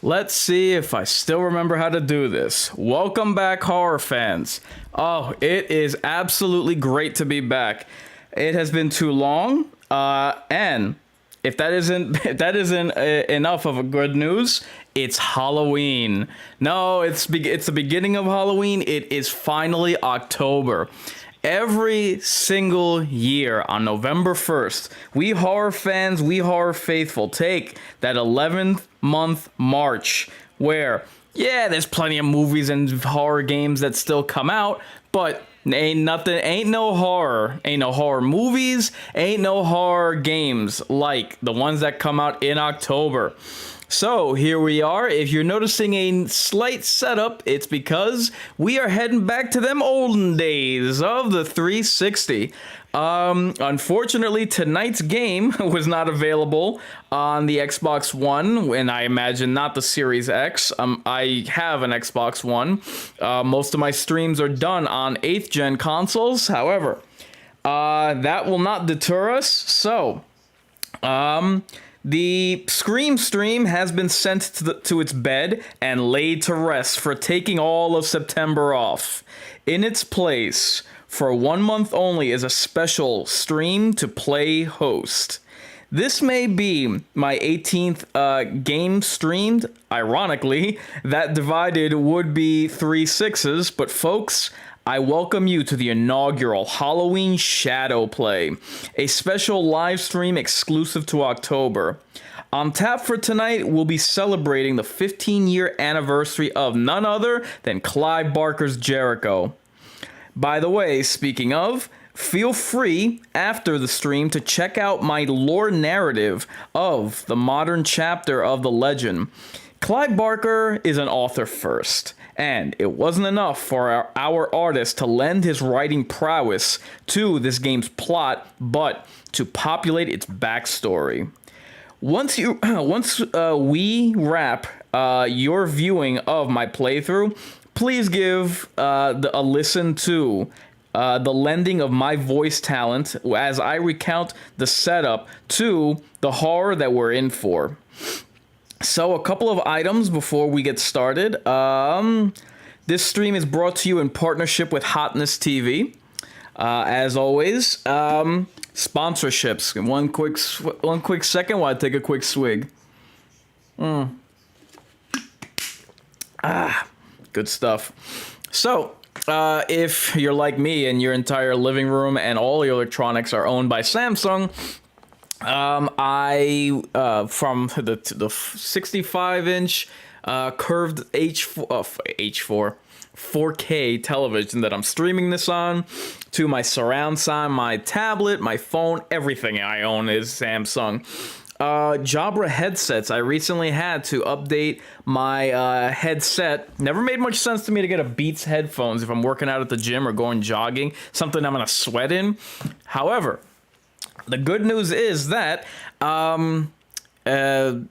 Let's see if I still remember how to do this. Welcome back, horror fans. Oh, it is absolutely great to be back. It has been too long, and if that isn't enough of a good news, it's Halloween. No, it's the beginning of Halloween. It is finally October. Every single year on November 1st, we horror fans, we horror faithful take that 11th month march where, yeah, there's plenty of movies and horror games that still come out, but ain't no horror movies, ain't no horror games like the ones that come out in October. So here we are. If you're noticing a slight setup, it's because we are heading back to them olden days of the 360. Unfortunately, tonight's game was not available on the Xbox One, and I imagine not the Series X. I have an Xbox One. Most of my streams are done on 8th gen consoles. However, that will not deter us. So, the Scream stream has been sent to its bed and laid to rest for taking all of September off. In its place, for 1 month only, is a special stream to play host. This may be my 18th game streamed. Ironically, that divided would be 3 sixes, but folks, I welcome you to the inaugural Halloween Shadow Play, a special live stream exclusive to October. On tap for tonight, we'll be celebrating the 15-year anniversary of none other than Clive Barker's Jericho. By the way, speaking of, feel free after the stream to check out my lore narrative of the modern chapter of the legend. Clive Barker is an author first, and it wasn't enough for our artist to lend his writing prowess to this game's plot, but to populate its backstory. Once we wrap your viewing of my playthrough, please give a listen to the lending of my voice talent as I recount the setup to the horror that we're in for. So, a couple of items before we get started. This stream is brought to you in partnership with Hotness TV. As always, sponsorships. One quick second while I take a quick swig. Good stuff. So, if you're like me and your entire living room and all your electronics are owned by Samsung, from the 65-inch curved H4 4K television that I'm streaming this on, to my surround sound, my tablet, my phone, everything I own is Samsung. Jabra headsets. I recently had to update my headset. Never made much sense to me to get a Beats headphones if I'm working out at the gym or going jogging, something I'm gonna sweat in. However, the good news is that I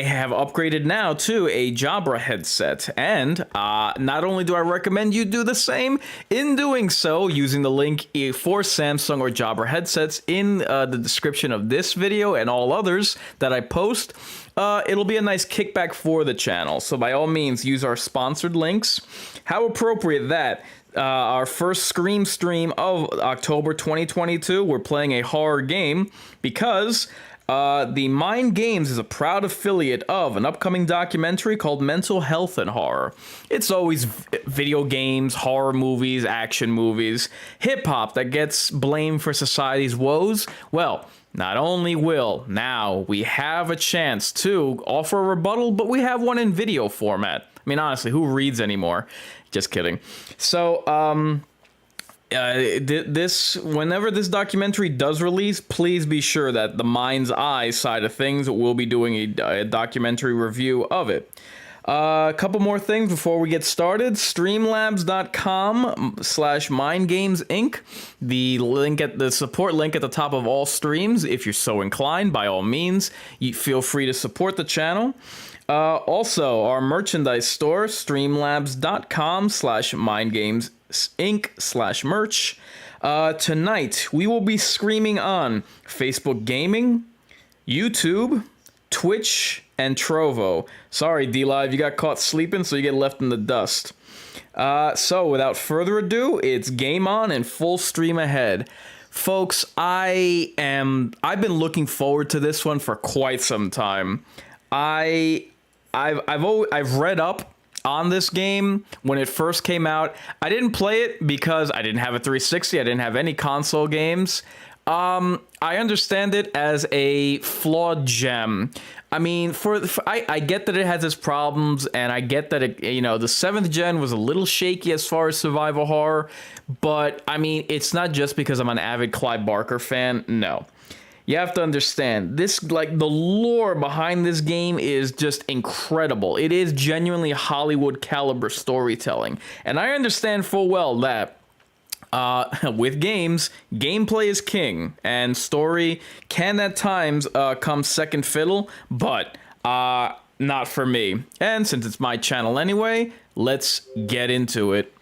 have upgraded now to a Jabra headset, and not only do I recommend you do the same, in doing so, using the link for Samsung or Jabra headsets in the description of this video and all others that I post, it'll be a nice kickback for the channel. So by all means, use our sponsored links. How appropriate that our first Scream stream of October 2022, we're playing a horror game because the Mind Games is a proud affiliate of an upcoming documentary called Mental Health and Horror. It's always video games, horror movies, action movies, hip-hop that gets blamed for society's woes. Well, not only will now we have a chance to offer a rebuttal, but we have one in video format. I mean, honestly, who reads anymore? Just kidding. So, whenever this documentary does release, please be sure that the Mind's Eye side of things will be doing a documentary review of it. A couple more things before we get started. Streamlabs.com/mindgamesinc. The support link at the top of all streams. If you're so inclined, by all means, you feel free to support the channel. Also, our merchandise store, streamlabs.com/mindgamesinc/merch. Tonight, we will be streaming on Facebook Gaming, YouTube, Twitch, and Trovo. Sorry, D-Live, you got caught sleeping, so you get left in the dust. So without further ado, it's game on and full stream ahead. Folks, I've been looking forward to this one for quite some time. I've read up on this game when it first came out. I didn't play it because I didn't have a 360. I didn't have any console games. I understand it as a flawed gem. I mean, I get that it has its problems, and I get that it, the 7th gen was a little shaky as far as survival horror, but I mean, it's not just because I'm an avid Clive Barker fan. No. You have to understand, this, like, the lore behind this game is just incredible. It is genuinely Hollywood caliber storytelling. And I understand full well that with games, gameplay is king, and story can at times come second fiddle, but not for me. And since it's my channel anyway, let's get into it.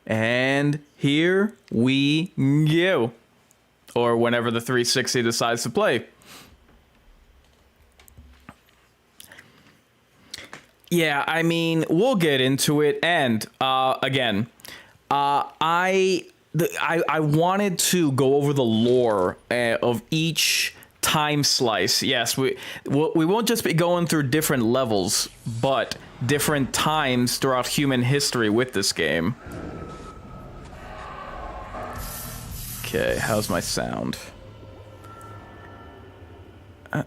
And here we go. Or whenever the 360 decides to play. Yeah, I mean, we'll get into it, and again, I wanted to go over the lore of each time slice. Yes, we won't just be going through different levels, but different times throughout human history with this game. Okay, how's my sound? I'm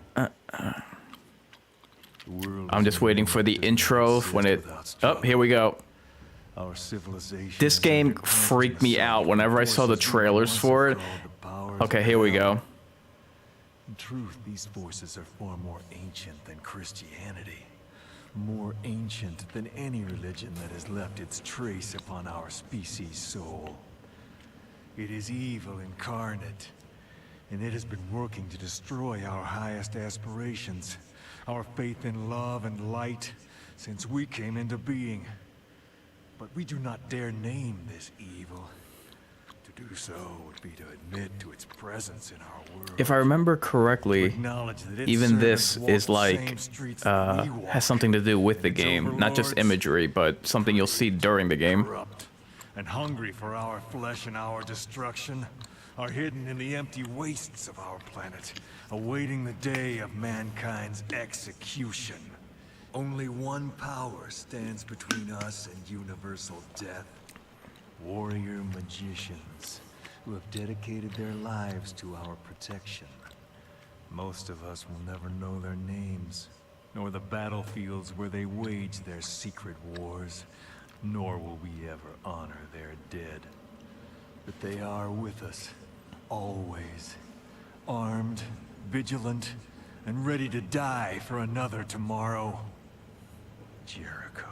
just waiting for the intro when it... Oh, here we go. This game freaked me out whenever I saw the trailers for it. Okay, here we go. In truth, these forces are far more ancient than Christianity. More ancient than any religion that has left its trace upon our species' soul. It is evil incarnate, and it has been working to destroy our highest aspirations, our faith in love and light, since we came into being. But we do not dare name this evil. To do so would be to admit to its presence in our world. If I remember correctly, even this is like, has something to do with the game. Not just imagery, but something you'll see during the game. And hungry for our flesh and our destruction, are hidden in the empty wastes of our planet, awaiting the day of mankind's execution. Only one power stands between us and universal death. Warrior magicians, who have dedicated their lives to our protection. Most of us will never know their names, nor the battlefields where they wage their secret wars. Nor will we ever honor their dead. But they are with us, always. Armed, vigilant, and ready to die for another tomorrow. Jericho.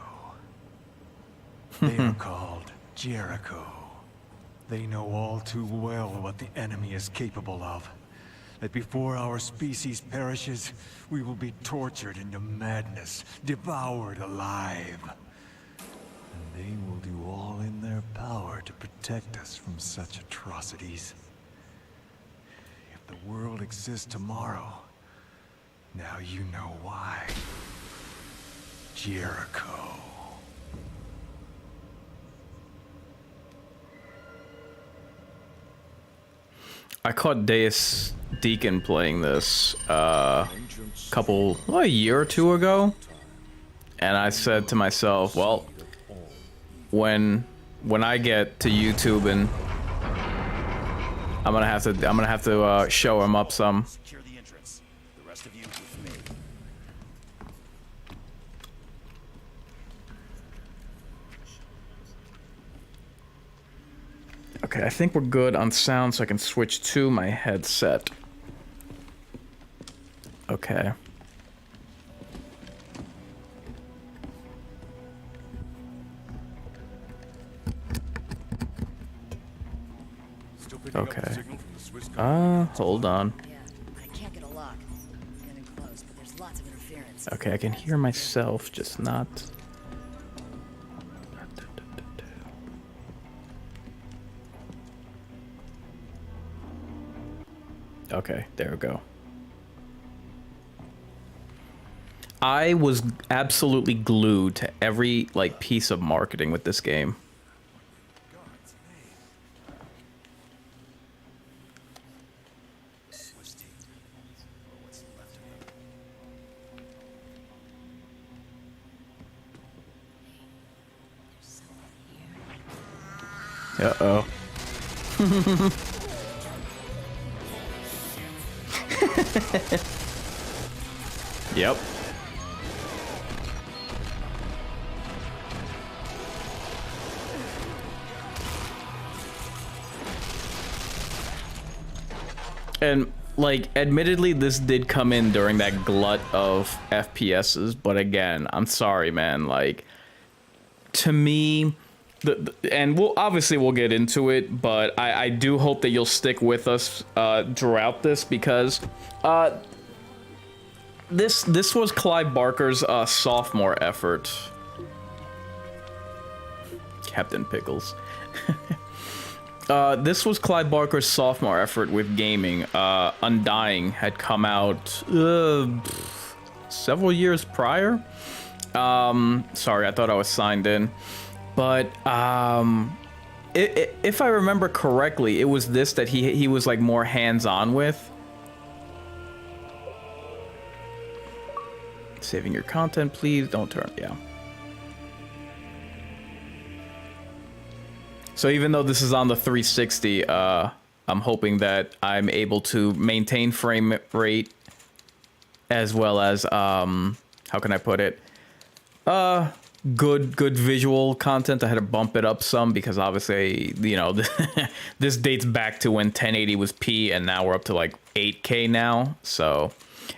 They are called Jericho. They know all too well what the enemy is capable of. That before our species perishes, we will be tortured into madness, devoured alive. They will do all in their power to protect us from such atrocities. If the world exists tomorrow, now you know why. Jericho. I caught Deus Deacon playing this a year or two ago, and I said to myself, well, when I get to YouTube, and I'm gonna have to show him up some. Secure the entrance. The rest of you with me. Okay, I think we're good on sound, so I can switch to my headset. Okay. Okay. Hold on. Yeah, I can't get a lock. I'm getting close, but there's lots of interference. Okay, I can hear myself, just not... Okay, there we go. I was absolutely glued to every like piece of marketing with this game. Uh-oh. Yep. And, like, admittedly, this did come in during that glut of FPSs, but again, I'm sorry, man, like, to me, and we'll get into it, but I do hope that you'll stick with us throughout this, because this was Clive Barker's sophomore effort. Captain Pickles. This was Clive Barker's sophomore effort with gaming. Undying had come out several years prior. Sorry, I thought I was signed in. But if I remember correctly, it was this that he was like more hands-on with. Saving your content, please. Don't turn. Yeah. So even though this is on the 360, I'm hoping that I'm able to maintain frame rate as well as how can I put it? Good visual content. I had to bump it up some because obviously, you know, this dates back to when 1080 was P and now we're up to like 8K now. So,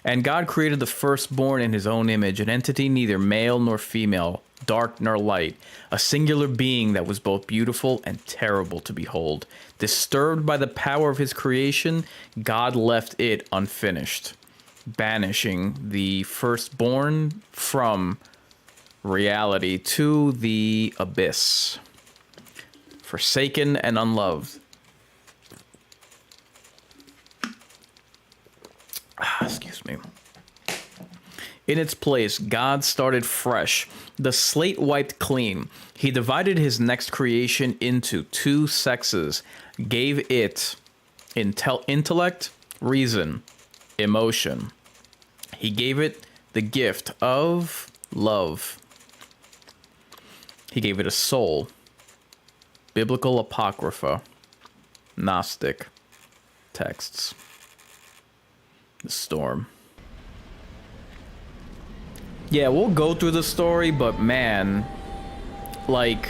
and God created the firstborn in his own image, an entity neither male nor female, dark nor light, a singular being that was both beautiful and terrible to behold. Disturbed by the power of his creation, God left it unfinished, banishing the firstborn from reality to the abyss, forsaken and unloved. Excuse me. In its place, God started fresh, the slate wiped clean. He divided his next creation into two sexes, gave it intellect, reason, emotion. He gave it the gift of love. He gave it a soul, biblical apocrypha, Gnostic texts, the storm. Yeah, we'll go through the story, but man, like,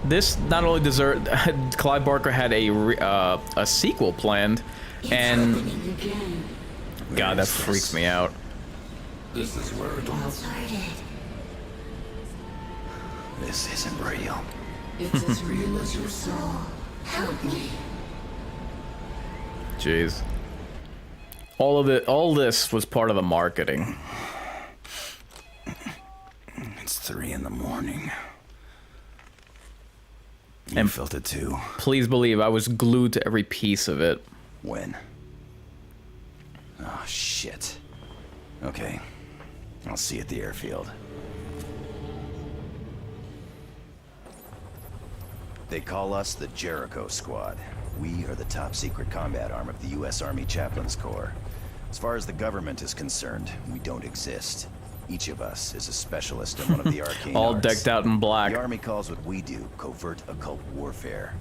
this not only deserved. Clive Barker had a sequel planned, and God, that freaks me out. This is where it all started. This isn't real. It's as real as your soul. Help me. Jeez. All this was part of the marketing. It's 3 in the morning. You And felt it too. Please believe I was glued to every piece of it. When? Oh, shit. Okay. I'll see you at the airfield. They call us the Jericho Squad. We are the top secret combat arm of the U.S. Army Chaplains Corps. As far as the government is concerned, we don't exist. Each of us is a specialist in one of the arcane All arts. decked out in black. The Army calls what we do covert occult warfare.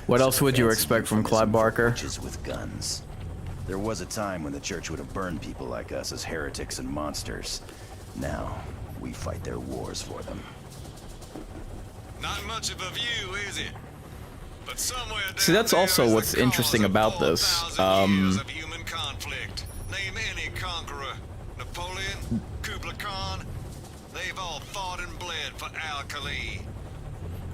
What else would you expect from Clive Barker? Witches with guns. There was a time when the church would have burned people like us as heretics and monsters. Now, we fight their wars for them. Not much of a view, is it? But somewhere down See, that's there also is the what's interesting cause of about this. 4,000 years of human conflict. Name any conqueror. Napoleon, Kublai Khan. They've all fought and bled for Al-Khali.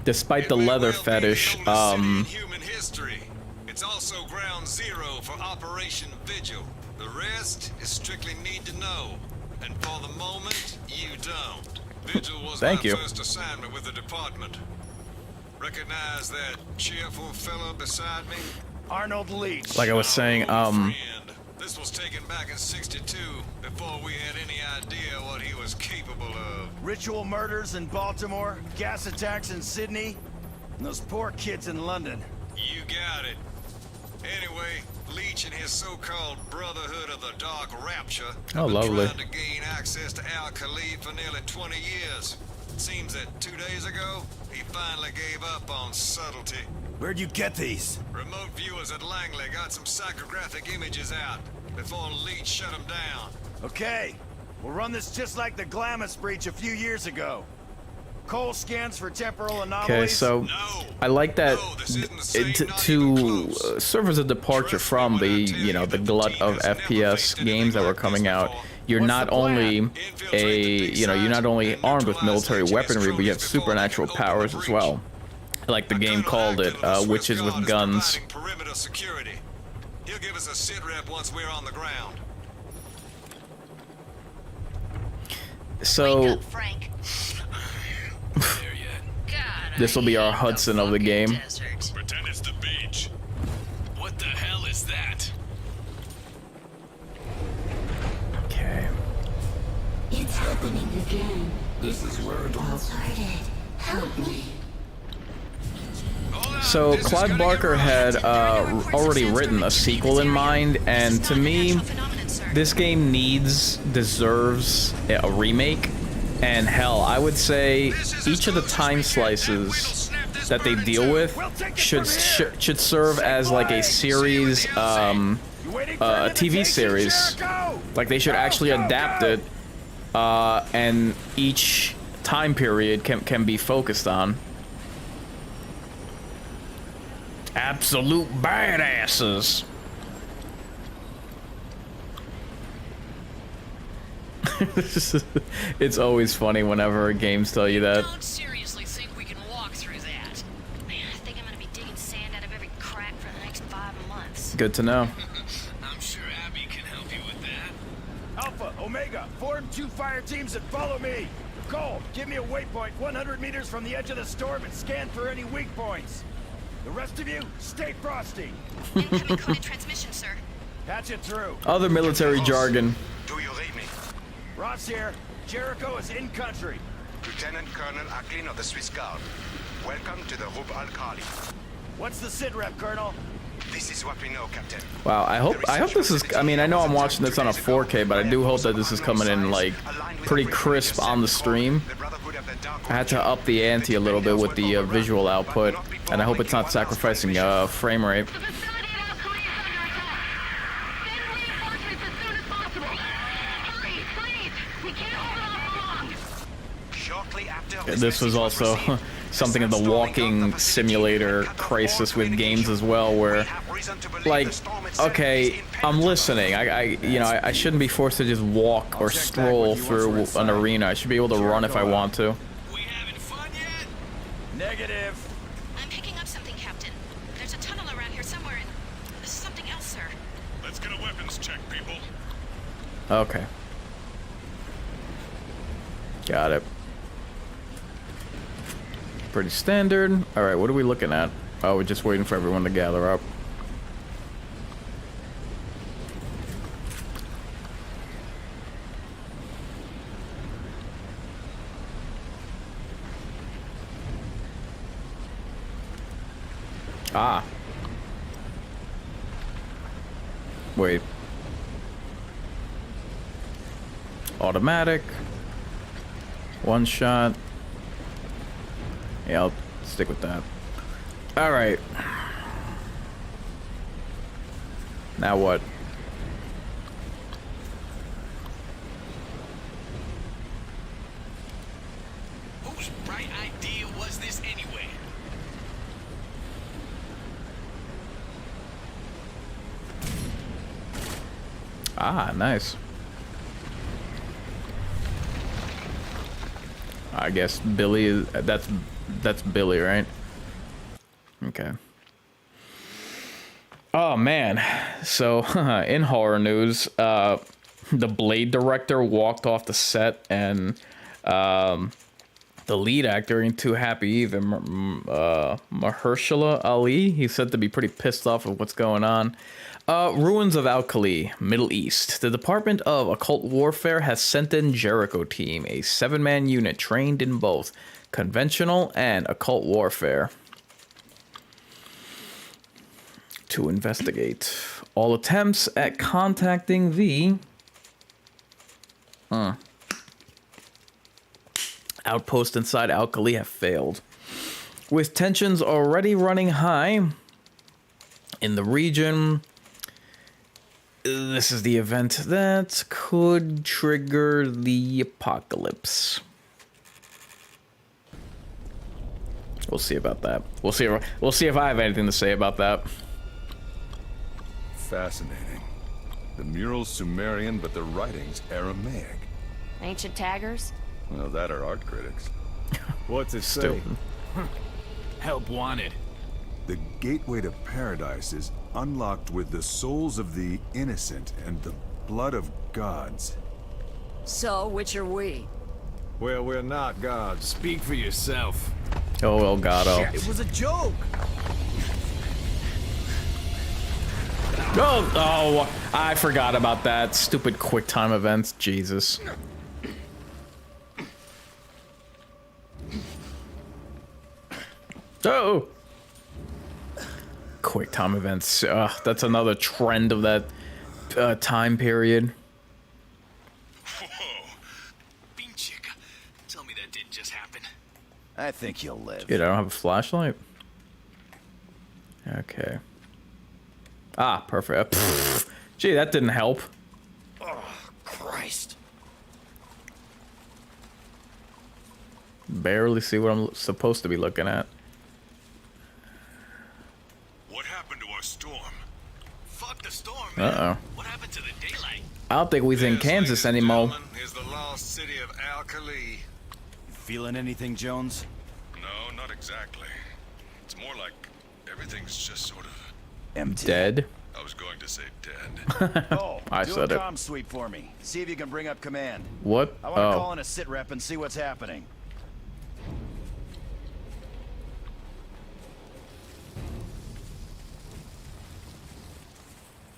Despite the It may leather well be fetish, the oldest city in human history. It's also ground zero for Operation Vigil. The rest is strictly need to know. And for the moment, you don't. Vigil was Thank my you. first assignment with the department. Recognize that cheerful fellow beside me? Arnold Leach. like I was saying, Friend. This was taken back in '62, before we had any idea what he was capable of. Ritual murders in Baltimore, gas attacks in Sydney, and those poor kids in London. You got it. Anyway, Leech and his so-called Brotherhood of the Dark Rapture Oh, have been lovely. trying to gain access to Al Khalid for nearly 20 years. It seems that 2 days ago, he finally gave up on subtlety. Where'd you get these? Remote viewers at Langley got some psychographic images out before Leech shut them down. Okay, we'll run this just like the Glamis breach a few years ago. Cole scans for temporal anomalies. Okay, so No. I like that No, this isn't the same, to, not even to close. serve as a departure Trust from me the, when I tell you know, you the that glut team of has never FPS faced games anything that were like this coming out. before. You're What's not the plan? only Infiltrate a, the you know, you're not only and armed with neutralize military Leech and his weaponry, but you have cronies before supernatural they can open powers the as breach. well. Like the game Colonel called it, Acton of the Swiss witches with Guard is guns. providing perimeter security. He'll give us a sit rep once we're on the ground. So Frank. There yet? God, this will be our Hudson of the game. Desert. Pretend it's the beach. What the hell is that? Okay. It's happening again. This is where it all started. Help me. So Clive Barker had already written a sequel in mind, and to me, this game deserves a remake. And hell, I would say each of the time slices that they deal with should serve as like a series, a TV series. Like they should actually adapt it, and each time period can be focused on. Absolute badasses. It's always funny whenever games tell you that. Don't seriously think we can walk through that. Man, I think I'm gonna be digging sand out of every crack for the next 5 months. Good to know. I'm sure Abby can help you with that. Alpha, Omega, form 2 fire teams and follow me. Cole, give me a waypoint 100 meters from the edge of the storm and scan for any weak points. The rest of you, stay frosty. Incoming coded transmission, sir. Patch it through. Other military jargon. Do you read me? Ross here. Jericho is in country. Lieutenant Colonel Acklin of the Swiss Guard. Welcome to the Rub al-Khali. What's the sit rep, Colonel? This is what we know, Captain. Wow, I hope this is, I mean, I know I'm watching this on a 4K, but I do hope that this is coming in like pretty crisp on the stream. I had to up the ante a little bit with the visual output, and I hope it's not sacrificing frame rate. The facility at Al Khalid is under attack. Send reinforcements as soon as possible. Hurry, please. We can't hold it off for long. Shortly after This was also something of the walking simulator crisis with games as well, where like, okay, I'm listening. I shouldn't be forced to just walk or stroll through an arena. I should be able to run if I want to. We having fun yet? Negative. I'm picking up something, Captain. There's a tunnel around here somewhere, and this is something else, sir. Let's get a weapons check, people. Okay. Got it. Pretty standard. Alright, what are we looking at? Oh, we're just waiting for everyone to gather up. Ah. Wait. Automatic. One shot. Yeah, I'll stick with that. Alright. Now what? Whose bright idea was this anyway? Ah, nice. I guess Billy is that's Billy, right? Okay. Oh man. So in horror news, the Blade director walked off the set, and the lead actor ain't too happy either. Mahershala Ali, he's said to be pretty pissed off of what's going on. Ruins of Alkali, Middle East. The Department of Occult Warfare has sent in Jericho team, a 7-man unit trained in both conventional and occult warfare, to investigate. All attempts at contacting the outpost inside Alkali have failed. With tensions already running high in the region, this is the event that could trigger the apocalypse. We'll see about that. We'll see if I have anything to say about that. Fascinating. The mural's Sumerian, but the writing's Aramaic. Ancient taggers? Well, that are art critics. What's it say? Stupid. Help wanted. The gateway to paradise is unlocked with the souls of the innocent and the blood of gods. So, which are we? Well, we're not gods. Speak for yourself. Oh, well, Gato. It was a joke. Oh, I forgot about that. Stupid quick time events. Jesus. Oh! Quick time events. That's another trend of that time period. Whoa. Bean chick. Tell me that didn't just happen. I think you'll live. Dude, I don't have a flashlight. Okay. Ah, perfect. Gee, that didn't help. Oh, Christ. Barely see what I'm supposed to be looking at. What happened to our storm? Fuck the storm, man. Uh-oh. What happened to the daylight? I don't think we're in Kansas anymore. Is the lost city of Alkali. Feeling anything, Jones? No, not exactly. It's more like everything's just sort of... Empty. Dead? I was going to say dead. Oh, I do said a it. comm sweep for me. See if you can bring up command. What? I want to Oh. call in a sit rep and see what's happening.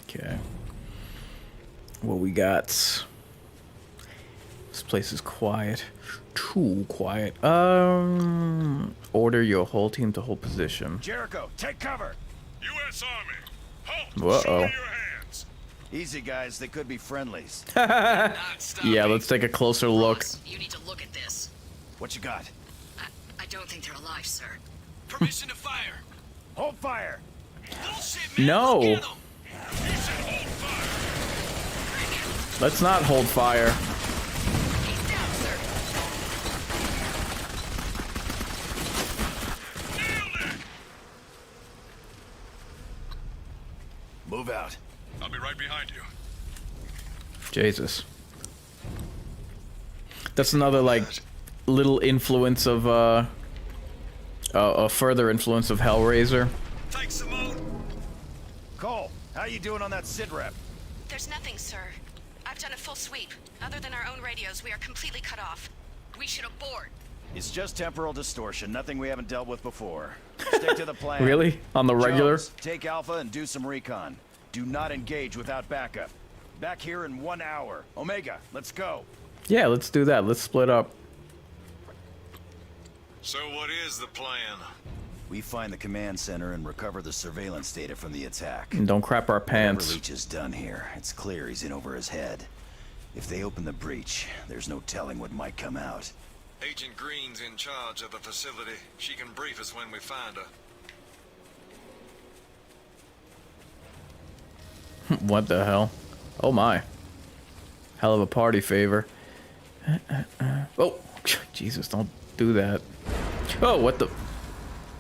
Okay. What we got? This place is quiet. Too quiet. Order your whole team to hold position. Jericho, take cover! U.S. Army! Halt! Uh-oh. Show me your hands! Easy, guys. They could be friendlies. Yeah, let's take a closer look. Ross, you need to look at this. What you got? I don't think they're alive, sir. Permission to fire. Hold fire! Bullshit, man. No. Look at 'em. You should hold fire! Let's not hold fire. He's down, sir. Nailed it! Move out. I'll be right behind you. Jesus. That's another, like, little influence of, a further influence of Hellraiser. Thanks, Simone. Cole, how you doing on that sit rep? There's nothing, sir. I've done a full sweep. Other than our own radios, we are completely cut off. We should abort. It's just temporal distortion, nothing we haven't dealt with before. Stick to the plan. Really? On the regular? Jones, take Alpha and do some recon. Do not engage without backup. Back here in 1 hour. Omega, let's go. Yeah, let's do that. Let's split up. So what is the plan? We find the command center and recover the surveillance data from the attack. And don't crap our Whatever pants. Leach is done here, it's clear he's in over his head. If they open the breach, there's no telling what might come out. Agent Green's in charge of the facility. She can brief us when we find her. What the hell? Oh my. Hell of a party favor. Oh, Jesus, don't do that. Oh, what the?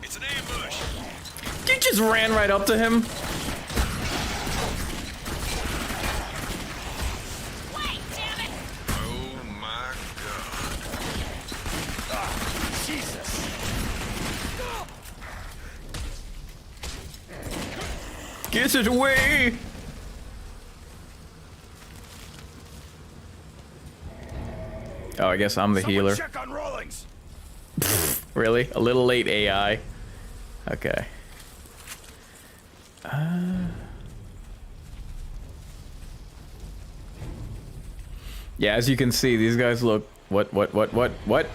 It's an ambush. You just ran right up to him. Wait, damn it! Oh my god. Jesus! Get it away! Oh, I guess I'm the Someone healer. check on Rawlings! Really? A little late, AI. Okay. Yeah, as you can see, these guys look... What? Where? What?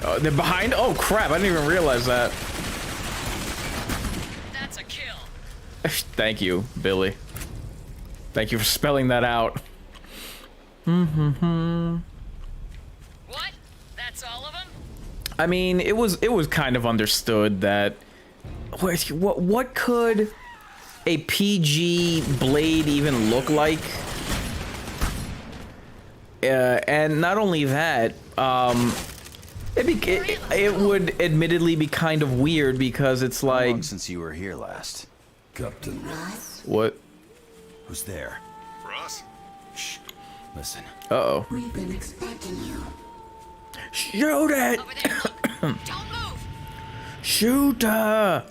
Oh, they're behind? Oh, crap. I didn't even realize that. That's a kill. Thank you, Billy. Thank you for spelling that out. What? That's all of them? I mean, it was kind of understood that... What could a PG blade even look like? And not only that, it would admittedly be kind of weird because it's like... How long since you were here last? Captain Ross? What? Who's there? Ross? Shh. Listen. Uh-oh. We've been expecting you. Shoot it! Over there, look. Don't move. Shoot her!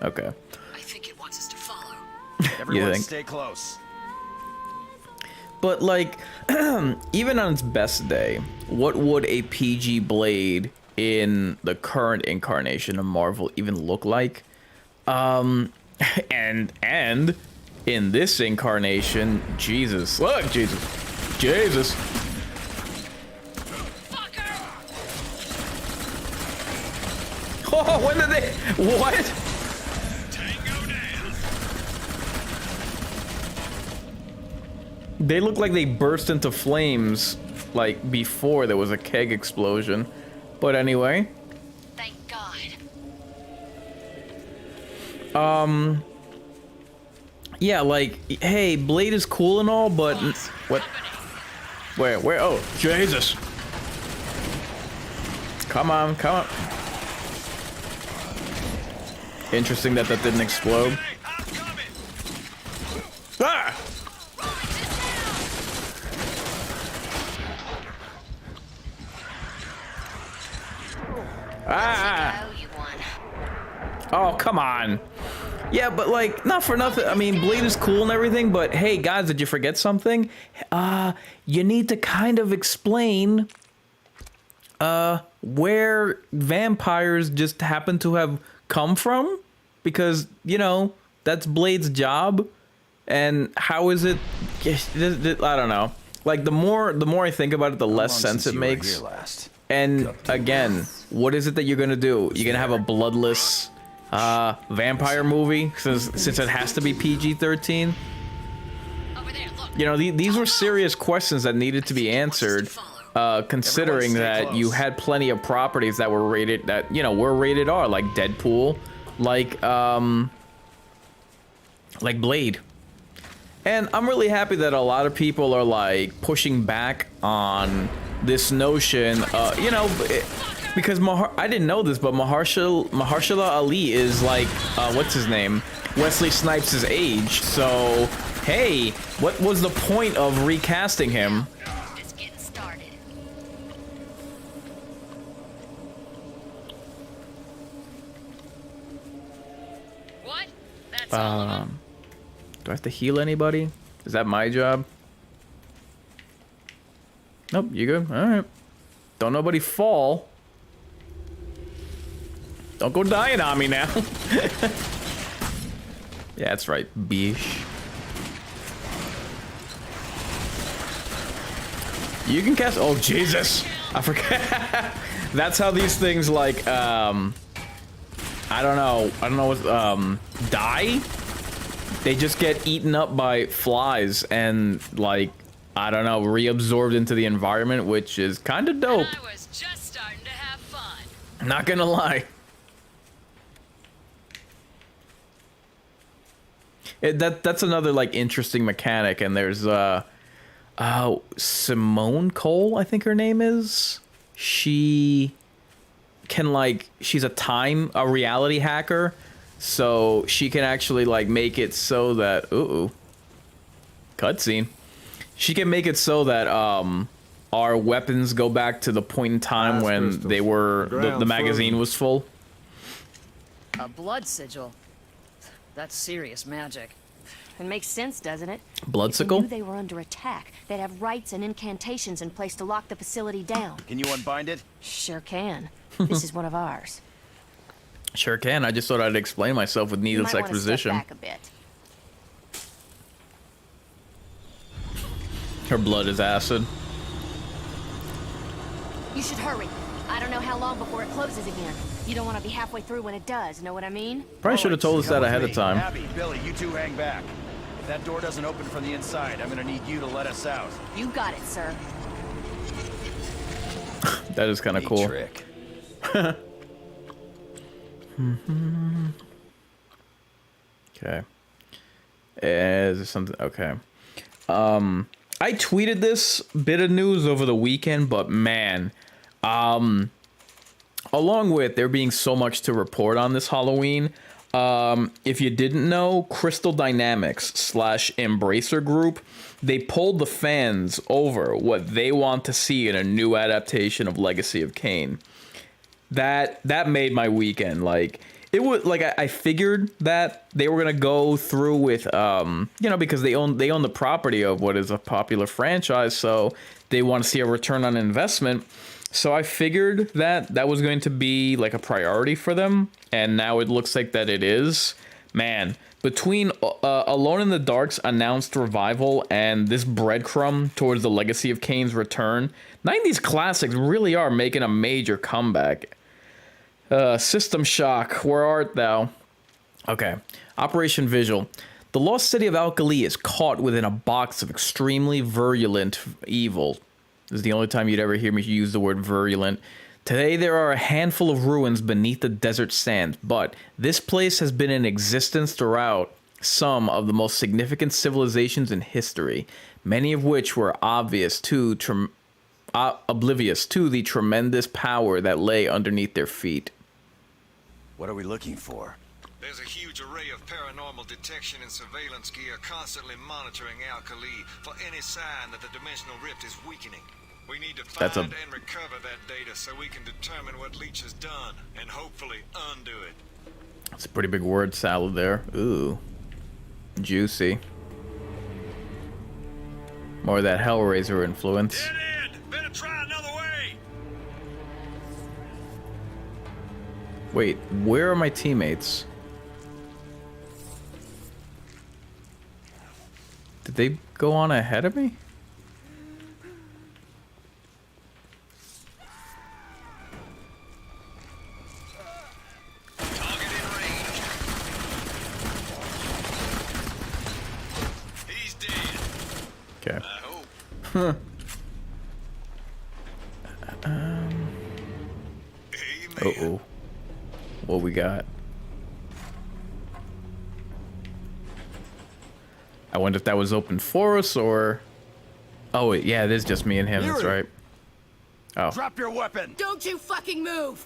Okay. I think it wants us to follow. Everyone think? stay close. But like, even on its best day, what would a PG blade in the current incarnation of Marvel even look like? And in this incarnation, Jesus, look, Jesus. Oh, when did they? What? Tango down. They look like they burst into flames, like before there was a keg explosion. But anyway. Thank God. Yeah, like, hey, Blade is cool and all, but what? Where? Oh, Jesus! Come on. Interesting that didn't explode. Ah! Ah! Oh, come on. Yeah, but like, not for nothing. I mean, Blade is cool and everything, but hey, guys, did you forget something? You need to kind of explain where vampires just happen to have come from, because, you know, that's Blade's job. And how is it? I don't know. Like, the more I think about it, the less sense it makes. And again, what is it that you're gonna do? You're gonna have a bloodless vampire movie since it has to be PG-13? You know, these were serious questions that needed to be answered, considering that you had plenty of properties that were rated rated R, like Deadpool, like Blade. And I'm really happy that a lot of people are like pushing back on this notion, you know, because I didn't know this, but Mahershala Ali is like, what's his name? Wesley Snipes' age. So, hey, what was the point of recasting him? Just getting started. What? That's all of them? Do I have to heal anybody? Is that my job? Nope, you good? Alright. Don't nobody fall. Don't go dying on me now. Yeah, that's right, bish. You can cast... Oh, Jesus! I forgot. That's how these things, like, I don't know what, die? They just get eaten up by flies and, like, I don't know, reabsorbed into the environment, which is kind of dope. I was just starting to have fun. Not gonna lie. That's another, like, interesting mechanic, and there's, Simone Cole, I think her name is. She can, like, she's a reality hacker, so she can actually, like, make it so that, cutscene. She can make it so that, our weapons go back to the point in time when they were, the magazine was full. A blood sigil. That's serious magic. It makes sense, doesn't it? Bloodsicle? If they knew they were under attack, they'd have rites and incantations in place to lock the facility down. Can you unbind it? Sure can. This is one of ours. Sure can. I just thought I'd explain myself with needless exposition. Back a bit. Her blood is acid. You should hurry. I don't know how long before it closes again. You don't want to be halfway through when it does, know what I mean? Probably should have told us that ahead of time. Abby, Billy, you two hang back. If that door doesn't open from the inside, I'm gonna need you to let us out. You got it, sir. That is kind of cool. Trick. Okay. Is there something? Okay. I tweeted this bit of news over the weekend, but man, along with there being so much to report on this Halloween, if you didn't know, Crystal Dynamics / Embracer Group, they polled the fans over what they want to see in a new adaptation of Legacy of Kain. That made my weekend. Like, it was like I figured that they were gonna go through with because they own the property of what is a popular franchise, so they want to see a return on investment. So I figured that was going to be like a priority for them, and now it looks like that it is. Man, between Alone in the Dark's announced revival and this breadcrumb towards the Legacy of Kain's return, 90s classics really are making a major comeback. System Shock, where art thou? Okay, Operation Visual. The lost city of Alkali is caught within a box of extremely virulent evil. This is the only time you'd ever hear me use the word virulent. Today there are a handful of ruins beneath the desert sands, but this place has been in existence throughout some of the most significant civilizations in history, many of which were oblivious to the tremendous power that lay underneath their feet. What are we looking for? There's a huge array of paranormal detection and surveillance gear constantly monitoring Alkali for any sign that the dimensional rift is weakening. We need to find and recover that data so we can determine what Leech has done and hopefully undo it. That's a pretty big word salad there. Ooh. Juicy. More of that Hellraiser influence. Dead end! Better try another way! Wait, where are my teammates? Did they go on ahead of me? Target in range. He's dead. Okay. I hope. Uh-oh. What we got? I wonder if that was open for us or... Oh, yeah, it is just me and him. That's right. Oh. Drop your weapon! Don't you fucking move!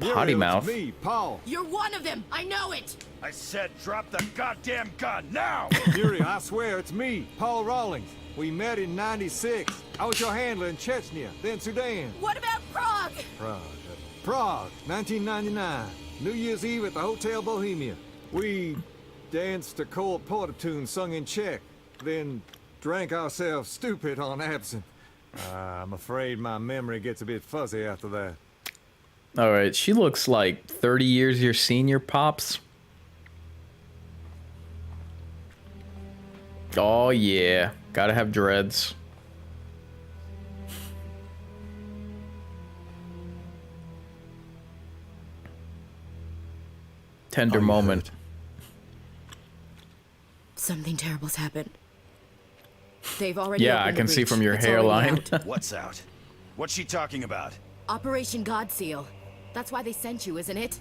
Potty mouth. Me, Paul. You're one of them! I know it! I said drop the goddamn gun now! Yuri, I swear it's me, Paul Rawlings. We met in '96. I was your handler in Chechnya, then Sudan. What about Prague? Prague, 1999. New Year's Eve at the Hotel Bohemia. We danced a Cole Porter tune sung in Czech, then drank ourselves stupid on absinthe. I'm afraid my memory gets a bit fuzzy after that. All right, she looks like 30 years your senior, Pops. Oh, yeah. Gotta have dreads. Tender moment. Something terrible's happened. They've already Yeah, I opened can the see breach. from your It's hairline. already out. What's out? What's she talking about? Operation Godseal. That's why they sent you, isn't it?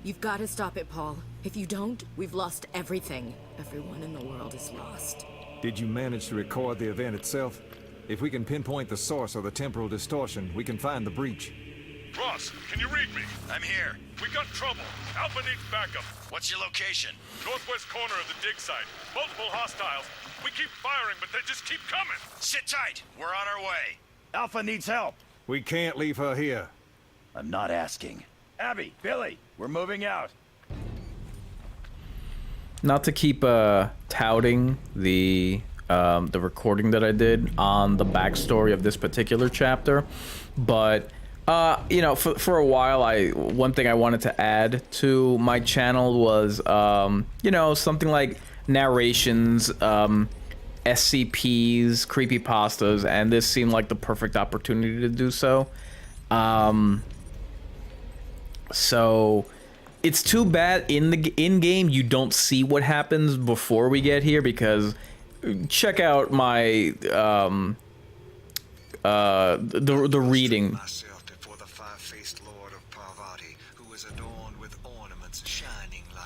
You've got to stop it, Paul. If you don't, we've lost everything. Everyone in the world is lost. Did you manage to record the event itself? If we can pinpoint the source of the temporal distortion, we can find the breach. Ross, can you read me? I'm here. We got trouble. Alpha needs backup. What's your location? Northwest corner of the dig site. Multiple hostiles. We keep firing, but they just keep coming. Sit tight. We're on our way. Alpha needs help. We can't leave her here. I'm not asking. Abby, Billy, we're moving out. Not to keep touting the recording that I did on the backstory of this particular chapter, but you know, for a while, one thing I wanted to add to my channel was you know, something like narrations SCPs, creepypastas, and this seemed like the perfect opportunity to do so. So it's too bad in the in-game you don't see what happens before we get here, because check out my the reading.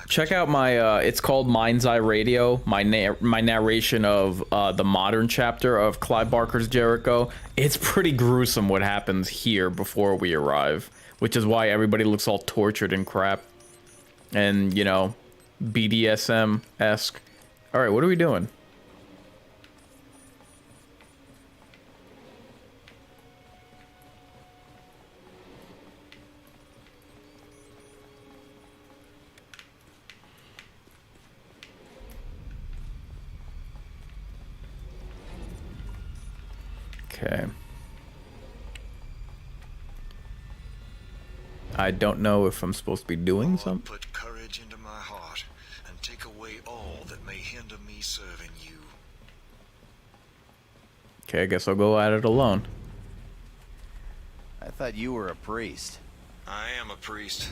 Check out my it's called Mind's Eye Radio, my narration of the modern chapter of Clive Barker's Jericho. It's pretty gruesome what happens here before we arrive, which is why everybody looks all tortured and crap. And, you know, BDSM-esque. Alright, what are we doing? Okay. I don't know if I'm supposed to be doing something. Put courage into my heart and take away all that may hinder me serving you. Okay, I guess I'll go at it alone. I thought you were a priest. I am a priest.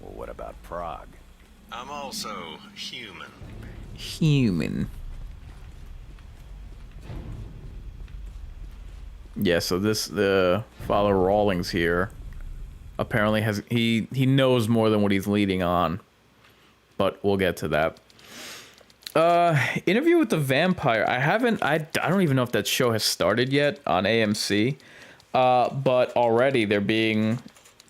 Well, what about Prague? I'm also human. Human. Yeah, so the Father Rawlings here apparently has he knows more than what he's leading on, but we'll get to that. Interview with the Vampire. I don't even know if that show has started yet on AMC, but already they're being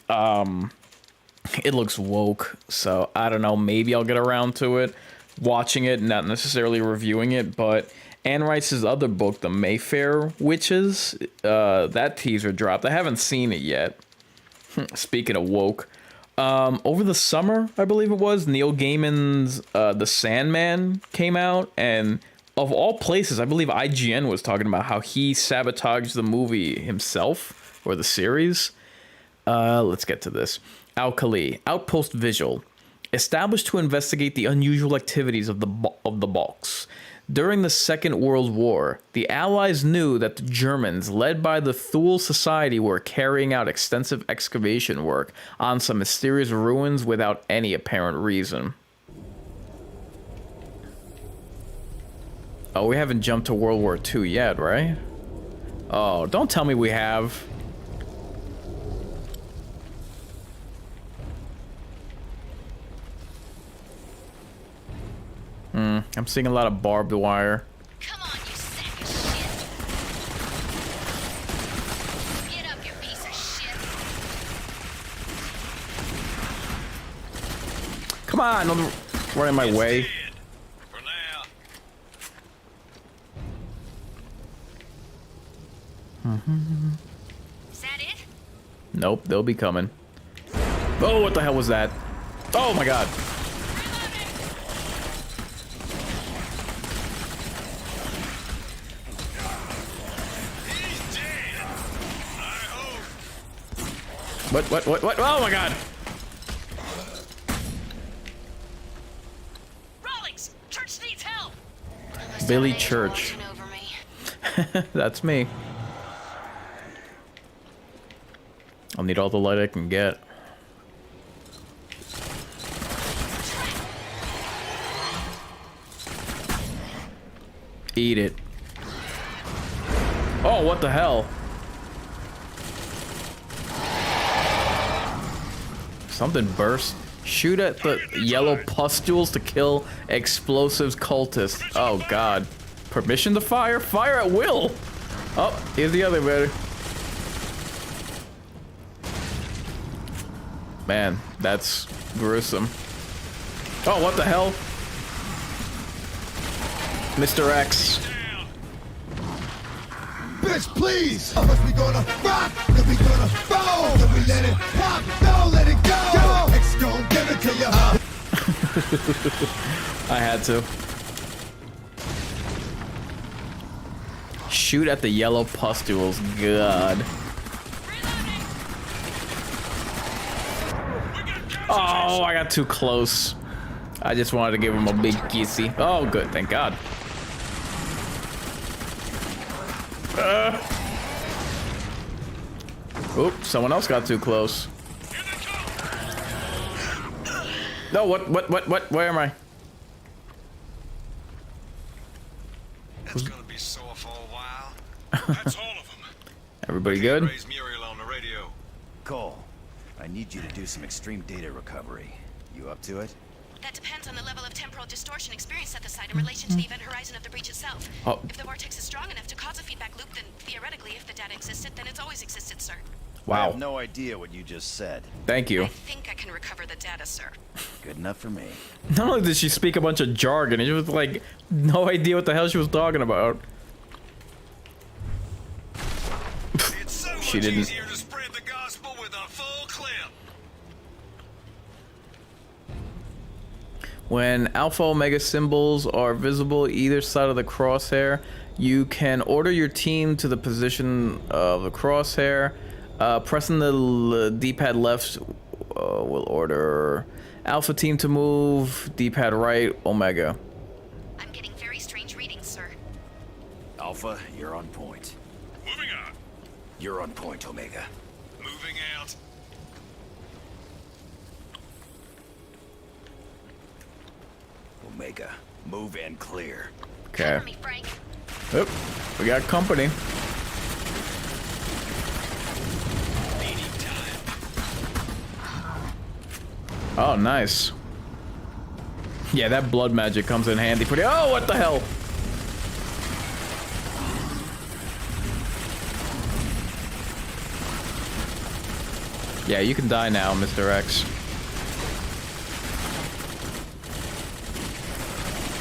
it looks woke, so I don't know, maybe I'll get around to it, watching it, not necessarily reviewing it. But Anne Rice's other book, The Mayfair Witches, that teaser dropped. I haven't seen it yet. Speaking of woke, over the summer, I believe it was, Neil Gaiman's The Sandman came out, and of all places, I believe IGN was talking about how he sabotaged the movie himself, or the series. Let's get to this. Alkali, Outpost Visual, established to investigate the unusual activities of the Balks. During the Second World War, the Allies knew that the Germans, led by the Thule Society, were carrying out extensive excavation work on some mysterious ruins without any apparent reason. Oh, we haven't jumped to World War II yet, right? Oh, don't tell me we have. I'm seeing a lot of barbed wire. Come on, you sack of shit. Get up, you piece of shit. Come on, don't run in my way. For now. Is that it? Nope, they'll be coming. Oh, what the hell was that? Oh my god. What? Oh my god! Rawlings, Church needs help. Billy Church. That's me. I'll need all the light I can get. Eat it. Oh, what the hell? Something burst. Shoot at the yellow pustules to kill explosives cultists. Oh god. Permission to fire? Fire at will! Oh, here's the other better. Man, that's gruesome. Oh, what the hell? Mr. X. Bitch, please! First we gonna rock, then we gonna fall, then we let it pop, don't let it go! X gon' give it to you. I had to. Shoot at the yellow pustules, god. Oh, I got too close. I just wanted to give him a big kissy. Oh, good, thank god. Oop, someone else got too close. No, what? Where am I? That's gonna be sore for a while. That's all of them. Everybody good? Raise Muriel on the radio. Cole, I need you to do some extreme data recovery. You up to it? That depends on the level of temporal distortion experienced at the site in relation to the event horizon of the breach itself. Oh. If the vortex is strong enough to cause a feedback loop, then theoretically, if the data existed, then it's always existed, sir. I Wow. have no idea what you just said. Thank you. I think I can recover the data, sir. Good enough for me. Not only did she speak a bunch of jargon, it was like no idea what the hell she was talking about. It's so She much didn't. easier to spread the gospel with a full clip. When Alpha Omega symbols are visible either side of the crosshair, you can order your team to the position of the crosshair. Pressing the D-pad left will order Alpha team to move, D-pad right, Omega. I'm getting very strange readings, sir. Alpha, you're on point. Moving on. You're on point, Omega. Moving out. Omega, move and clear. Okay. Cover me, Frank. Oop, we got company. Oh, nice. Yeah, that blood magic comes in handy pretty. Oh, what the hell? Yeah, you can die now, Mr. X.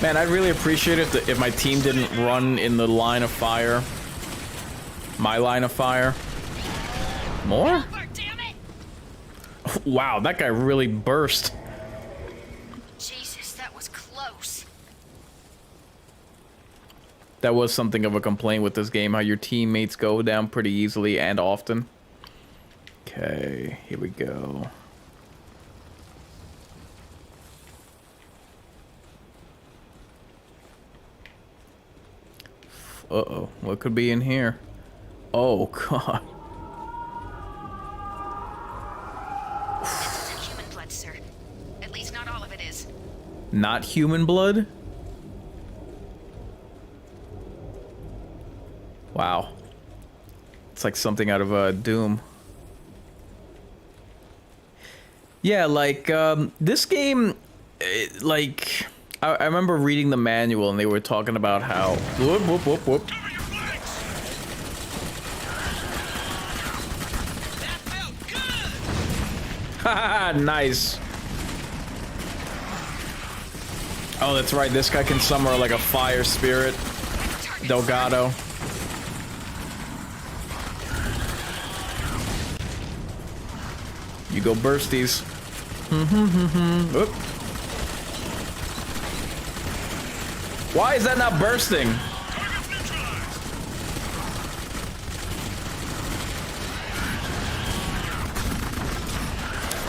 Man, I'd really appreciate it if my team didn't run in the line of fire. My line of fire. More? Damn it! Wow, that guy really burst. Jesus, that was close. That was something of a complaint with this game, how your teammates go down pretty easily and often. Okay, here we go. Uh-oh, what could be in here? Oh, God. This isn't human blood, sir. At least not all of it is. Not human blood? Wow. It's like something out of Doom. Yeah, like, this game, I remember reading the manual and they were talking about how... Whoop, whoop, whoop, whoop. Haha, nice. Oh, that's right, this guy can summon like a fire spirit. Delgado. You go bursties. Oop. Why is that not bursting?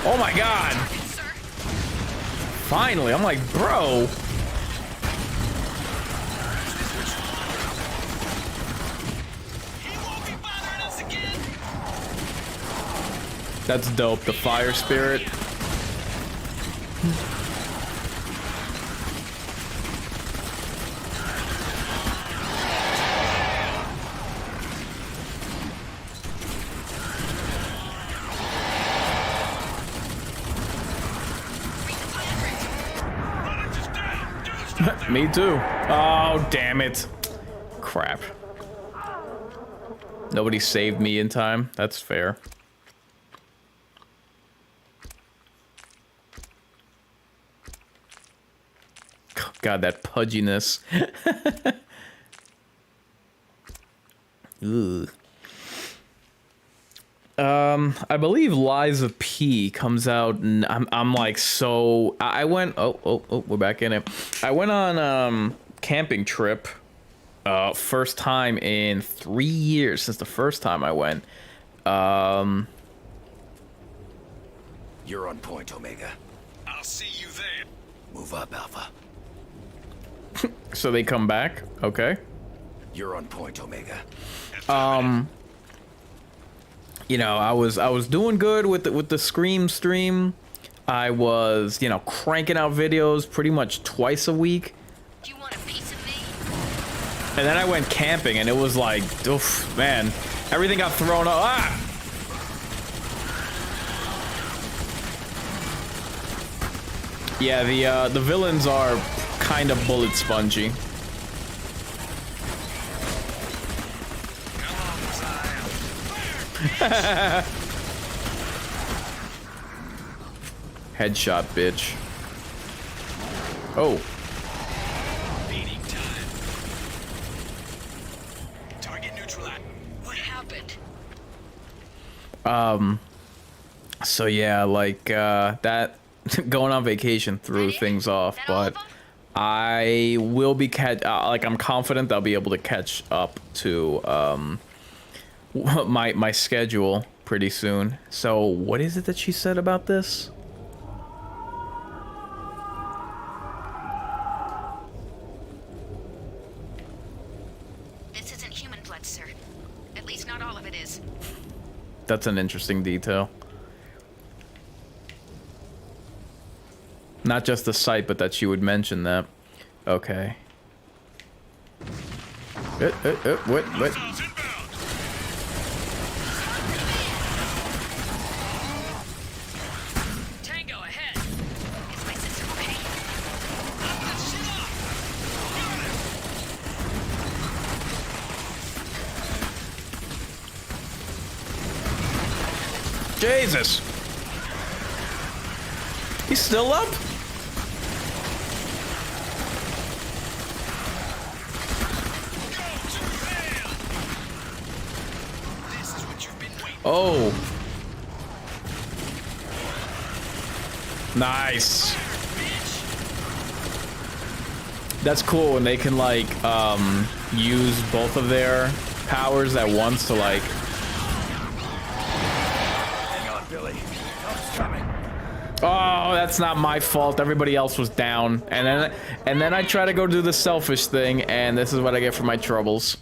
Oh my God. Finally, I'm like, bro. That's dope, the fire spirit. Me too. Oh, damn it. Crap. Nobody saved me in time. That's fair. God, that pudginess. Ugh. I believe Lies of P comes out, and I'm like, so I went. Oh, we're back in it. I went on camping trip. First time in 3 years since the first time I went. You're on point, Omega. I'll see you there. Move up, Alpha. So they come back. Okay. You're on point, Omega. You know, I was doing good with the Scream stream. I was, you know, cranking out videos pretty much twice a week. Do you want a piece of me? And then I went camping, and it was like, oof, man, everything got thrown up. Ah! Yeah, the villains are kind of bullet spongy. Headshot, bitch. Oh. Beating time. Target neutralized. What happened? So yeah, like, that going on vacation threw things off, but I will be like, I'm confident I'll be able to catch up to, my schedule pretty soon. So what is it that she said about this? This isn't human blood, sir. At least not all of it is. That's an interesting detail. Not just the site, but that she would mention that. Okay. What? Tango ahead. Is my system okay? Jesus! He's still up? Oh. Nice. That's cool when they can, like, use both of their powers at once to, like... Hang on, Billy. Help's coming. Oh, that's not my fault. Everybody else was down. And then I try to go do the selfish thing, and this is what I get for my troubles.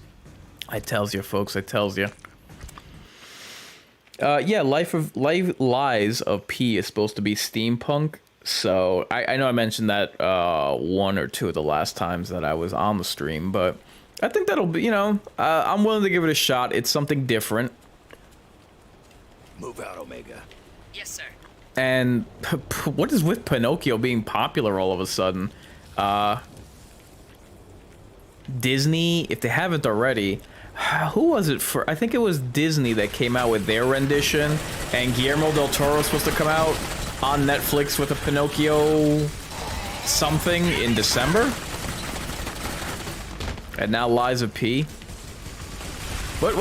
I tells you, folks. I tells you. Yeah, Lies of P is supposed to be steampunk. So I know I mentioned that one or two of the last times that I was on the stream, but I think that'll be, you know, I'm willing to give it a shot. It's something different. Move out, Omega. Yes, sir. And what is with Pinocchio being popular all of a sudden? Disney, if they haven't already, who was it for? I think it was Disney that came out with their rendition, and Guillermo del Toro was supposed to come out on Netflix with a Pinocchio something in December. And now Lies of P. What?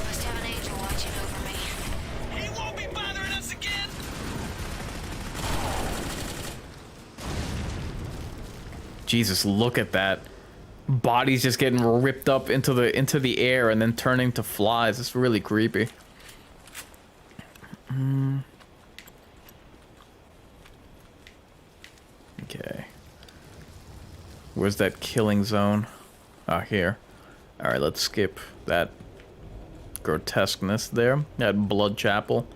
Must have an angel watching over me. He won't be bothering us again. Jesus, look at that. Bodies just getting ripped up into the air and then turning to flies. It's really creepy. Okay. Where's that killing zone? Ah, here. Alright, let's skip that grotesqueness there. That blood chapel.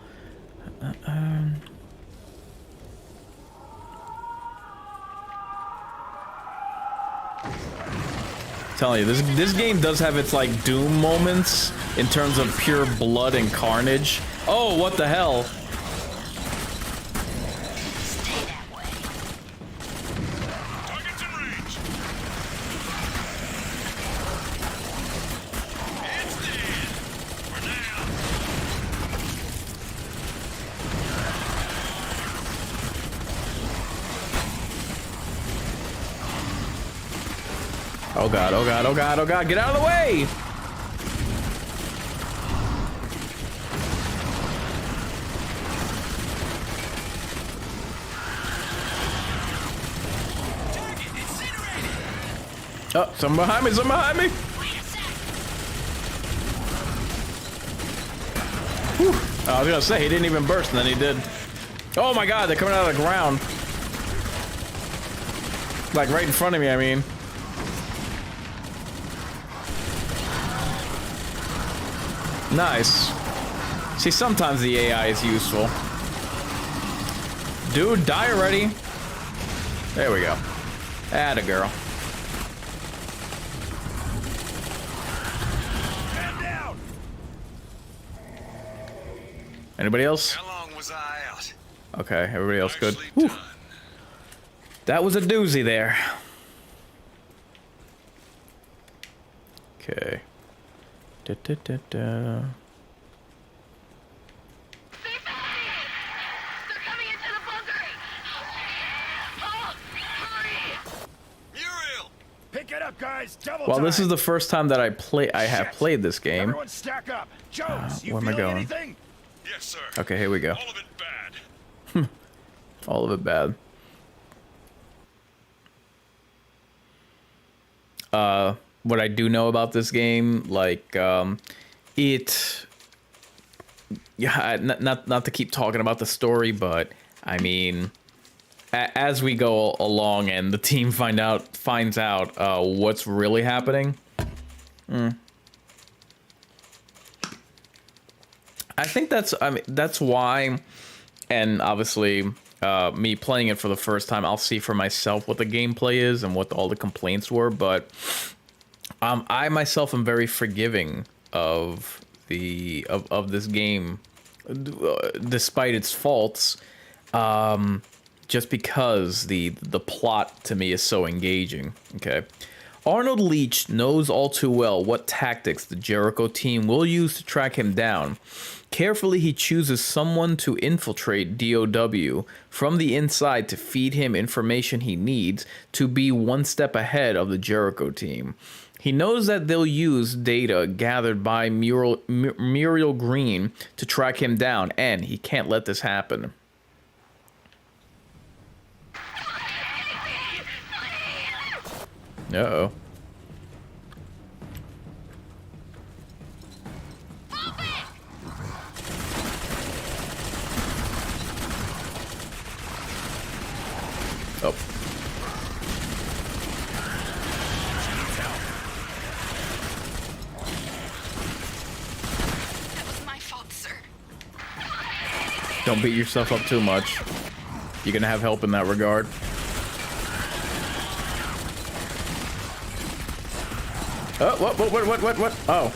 Telling you, this game does have its, like, Doom moments in terms of pure blood and carnage. Oh, what the hell? Stay that way. Target's in range. It's dead. For now. Oh god, oh god, oh god, oh god, get out of the way! Oh, someone behind me, someone behind me! Whew. I was gonna say, he didn't even burst, and then he did. Oh my god, they're coming out of the ground. Like right in front of me, I mean. Nice. See, sometimes the AI is useful. Dude, die already. There we go. Atta girl. Anybody else? How long was I out? Okay, everybody else good. Whew. That was a doozy there. Okay. Da, da, da, da. Pick it up, guys. Double Well, time. this is the first time that I have played this game. Everyone stack up. Jones, you where am I feeling going? anything? Yes, sir. Okay, here we go. All of it bad. All of it bad. What I do know about this game, like, not to keep talking about the story, but I mean, as we go along and the team finds out what's really happening. I think that's why, and obviously me playing it for the first time, I'll see for myself what the gameplay is and what all the complaints were, but I myself am very forgiving of this game, despite its faults, just because the plot to me is so engaging. Okay. Arnold Leach knows all too well what tactics the Jericho team will use to track him down. Carefully, he chooses someone to infiltrate DOW from the inside to feed him information he needs to be one step ahead of the Jericho team. He knows that they'll use data gathered by Muriel Green to track him down, and he can't let this happen. Uh-oh. Oh. That was my fault, sir. Don't beat yourself up too much. You're gonna have help in that regard. Oh, what? Oh.